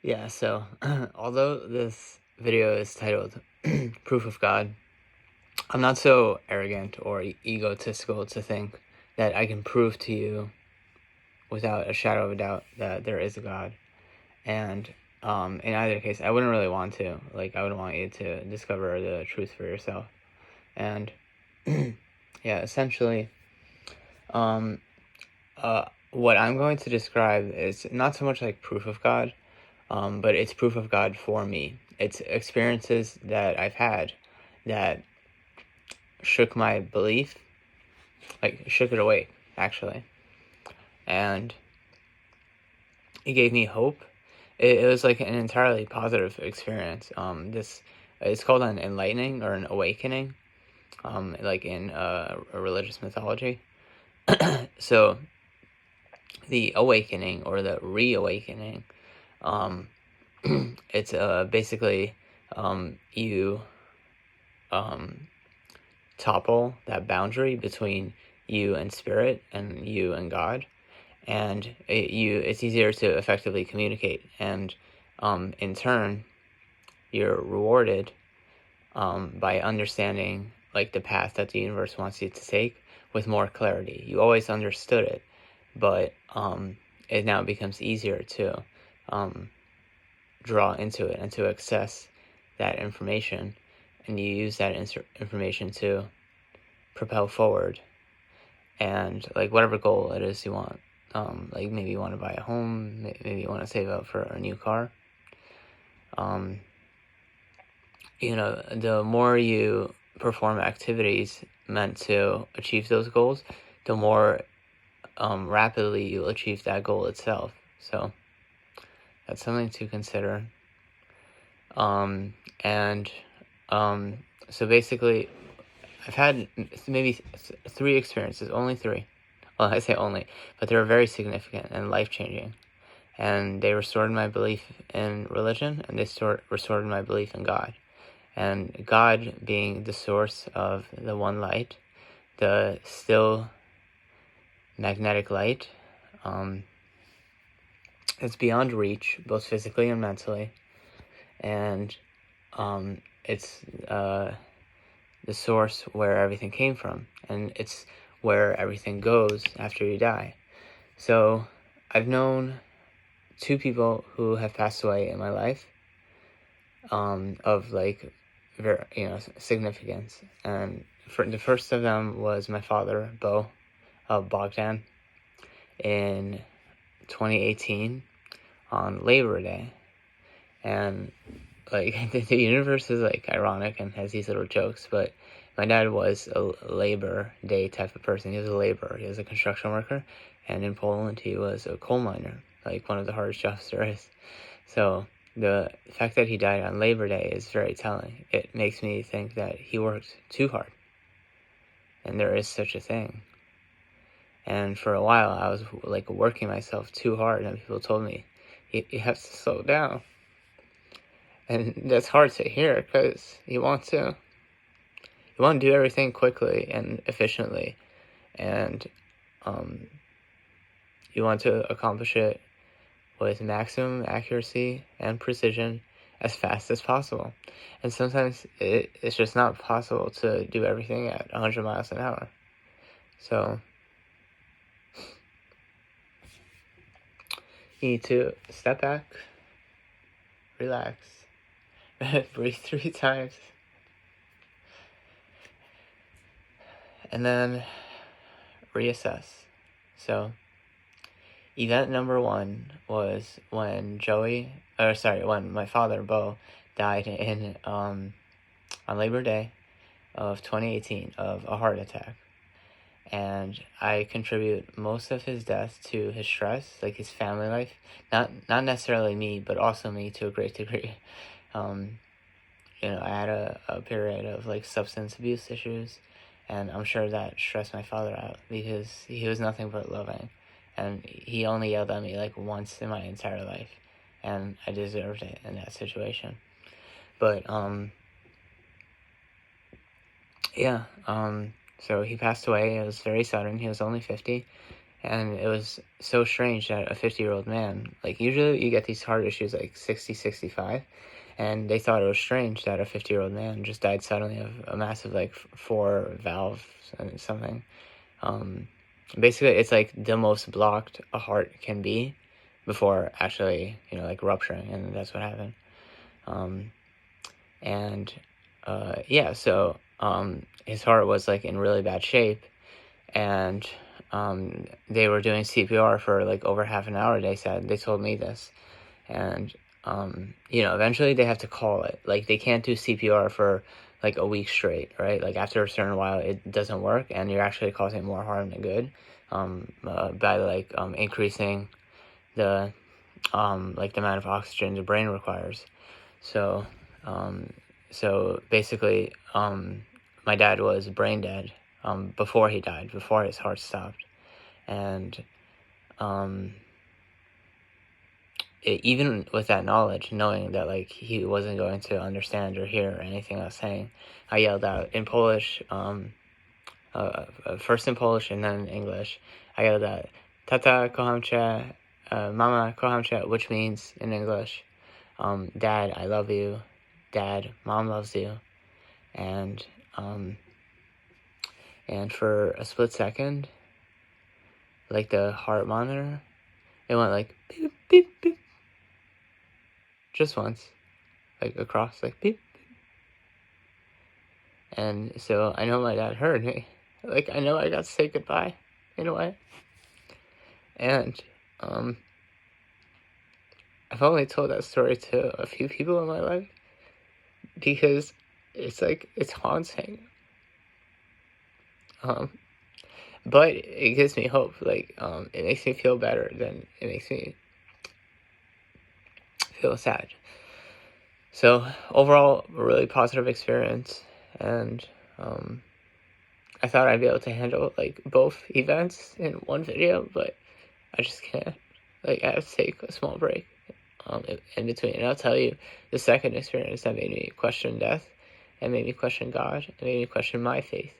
Yeah, so although this video is titled Proof of God, I'm not so arrogant or egotistical to think that I can prove to you without a shadow of a doubt that there is a God. And in either case, I wouldn't really want to. Like, I would want you to discover the truth for yourself. And yeah, essentially, um, what I'm going to describe is not so much like proof of God, but it's proof of God for me. It's experiences that I've had that shook my belief, like shook it away, actually. And it gave me hope. It was like an entirely positive experience. This it's called an enlightening or an awakening, like in a religious mythology. So the awakening or the reawakening, um, it's basically you topple that boundary between you and spirit and you and God, and it's easier to effectively communicate, and in turn you're rewarded by understanding like the path that the universe wants you to take with more clarity. You always understood it, but it now becomes easier to draw into it and to access that information, and you use that information to propel forward and like whatever goal it is you want. Like maybe you want to buy a home, maybe you want to save up for a new car. The more you perform activities meant to achieve those goals, the more rapidly you'll achieve that goal itself. So that's something to consider. And so basically, I've had maybe 3 experiences, only 3. Well, I say only, but they were very significant and life-changing. And they restored my belief in religion, and they restored my belief in God. And God being the source of the one light, the still magnetic light, it's beyond reach, both physically and mentally. And it's the source where everything came from, and it's where everything goes after you die. So I've known 2 people who have passed away in my life, of like very significance, and the first of them was my father, Bogdan, in 2018 on Labor Day. And like the universe is like ironic and has these little jokes, but my dad was a Labor Day type of person. He was a laborer. He was a construction worker, and in Poland he was a coal miner, like one of the hardest jobs there is. So the fact that he died on Labor Day is very telling. It makes me think that he worked too hard, and there is such a thing. And for a while I was like working myself too hard, and people told me, you have to slow down. And that's hard to hear, because you want to do everything quickly and efficiently, and you want to accomplish it with maximum accuracy and precision as fast as possible. And sometimes it's just not possible to do everything at 100 miles an hour. So you need to step back, relax, breathe 3 times, and then reassess. So event number 1 was when when my father, Bo, died on Labor Day of 2018 of a heart attack. And I contribute most of his death to his stress, like his family life. Not necessarily me, but also me to a great degree. I had a period of like substance abuse issues, and I'm sure that stressed my father out, because he was nothing but loving, and he only yelled at me like once in my entire life, and I deserved it in that situation. But so he passed away. It was very sudden. He was only 50, And it was so strange that a 50-year-old man, like usually you get these heart issues like 60, 65, and they thought it was strange that a 50-year-old man just died suddenly of a massive like 4 valves and something. Basically it's like the most blocked a heart can be before actually, like rupturing, and that's what happened. Yeah, so his heart was like in really bad shape, and they were doing CPR for like over half an hour. They told me this, and eventually they have to call it. Like they can't do CPR for like a week straight, right? Like after a certain while, it doesn't work, and you're actually causing more harm than good by like increasing the like the amount of oxygen the brain requires. So basically, my dad was brain dead before he died, before his heart stopped, and even with that knowledge, knowing that like he wasn't going to understand or hear anything I was saying, I yelled out in Polish, first in Polish and then in English. I yelled out, "Tata, kocham cię," "Mama, kocham cię," which means in English, "Dad, I love you," "Dad, Mom loves you," and for a split second, like the heart monitor, it went like beep beep beep, just once, like across, like beep. And so I know my dad heard me. Like I know I got to say goodbye in a way. And I've only told that story to a few people in my life because it's like it's haunting. But it gives me hope. Like it makes me feel better than it makes me feel sad. So overall, a really positive experience, and I thought I'd be able to handle like both events in one video, but I just can't. Like I have to take a small break in between. And I'll tell you, the second experience that made me question death, and made me question God, and made me question my faith.